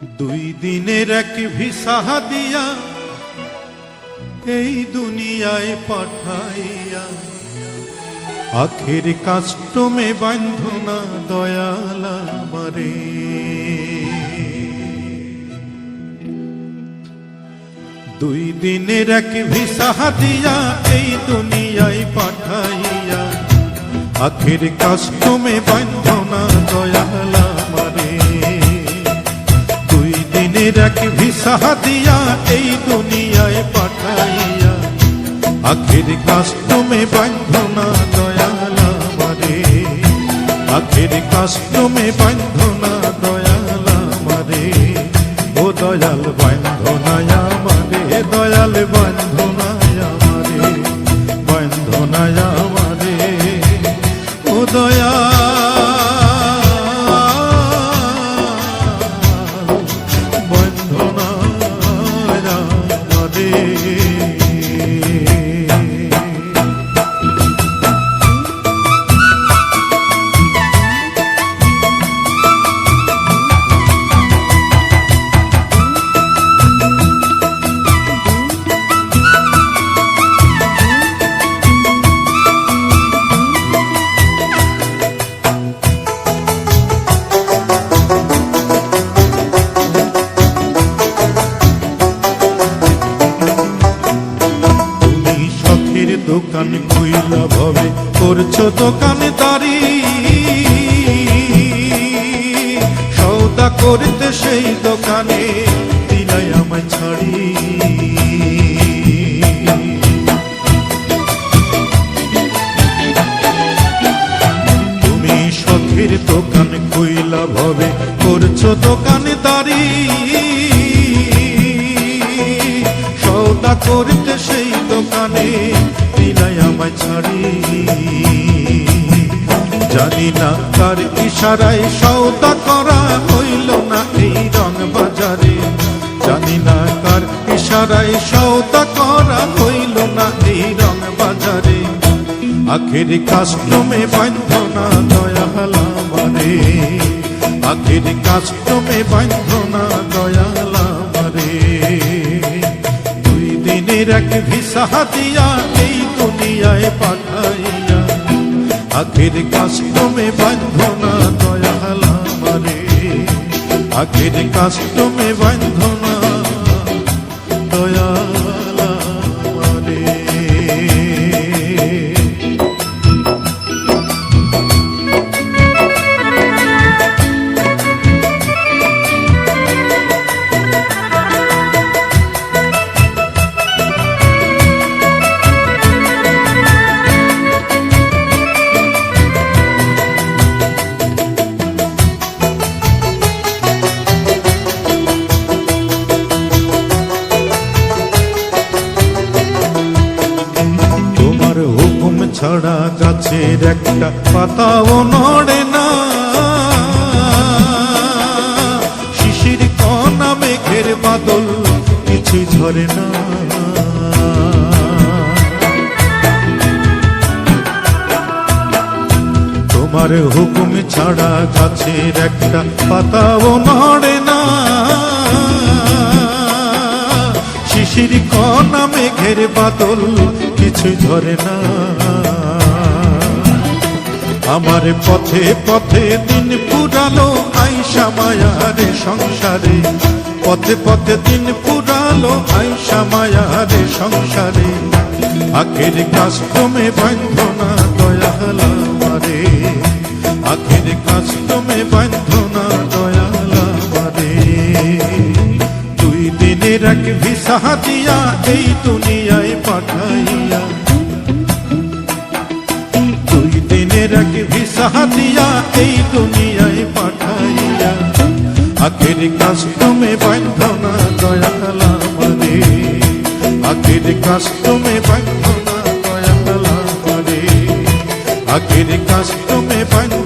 দুই দিনের এক ভিসা দিয়া এই দুনিয়ায় পাঠাইয়া আখের কাস্টমে বান্ধনা দয়াল আমারে। দুই দিনের এক ভিসা দিয়া এই দুনিয়ায় পাঠাইয়া আখের কাস্টমে বান্ধনা দয়াল আমারে। দুই দিনের এক ভিসা দিয়া এই দুনিয়ায় পাঠাইয়া আখের কাস্টমে বান্ধনা দয়াল আমারে। আখের কাস্টমে বান্ধনা দয়াল আমারে। ও দয়াল বান্ধনা আমারে, দয়াল বান্ধনা আমারে, বান্ধনা আমারে। ও দয়াল বান্ধনা আমারে। দোকান খুইলা ভাবে করছো দোকানদারি, সওদা করতে সেই দোকানে দিলাই আমায় ছাড়ি। তুমি শখের দোকান খুইলা ভাবে করছো দোকানদারি, সওদা করতে সেই দোকানে দিলাই আমায় ছাড়ি। জানি না কার ইশারায় সওদা করা হইল না এই রং বাজারে। জানি না কার ইশারায় সওদা করা হইল না এই রং বাজারে। আখের কাস্টমে বান্ধনা দয়াল আমারে। আখের কাস্টমে বান্ধনা দয়াল আমারে। দুই দিনের এক ভিসা দিয়া এই দুনিয়ায় পাঠাইয়া আখের কাস্টমে বান্ধনা দয়াল আমারে। আখের কাস্টমে বান্ধনা দয়াল আমারে। ছাড়া গাছের একটা পাতাও নড়ে না, শিশির কণা মেঘের বাদল কিছু ঝরে না। তোমার হুকুম ছাড়া গাছের একটা পাতাও নড়ে না, শিশির কণা মেঘের বাদল কিছু ঝরে না। আমার পথে পথে দিন পুরালো আইসা মায়ারে সংসারে। পথে পথে দিন পুরালো আইসা মায়ারে সংসারে। আখের কাস্টমে বান্ধনা দয়াল আমারে। আখের কাস্টমে বান্ধনা দয়াল আমারে। দুই দিনের এক ভিসা দিয়া এই দুনিয়ায় পাঠাইয়া, দুই দিনের এক ভিসা দিয়া এই দুনিয়ায় পাঠাইয়া আখের কাস্টমে বান্ধনা দয়াল আমারে। আখের কাস্টমে বান্ধনা দয়াল আমারে। আখের কাস্টমে বান্ধনা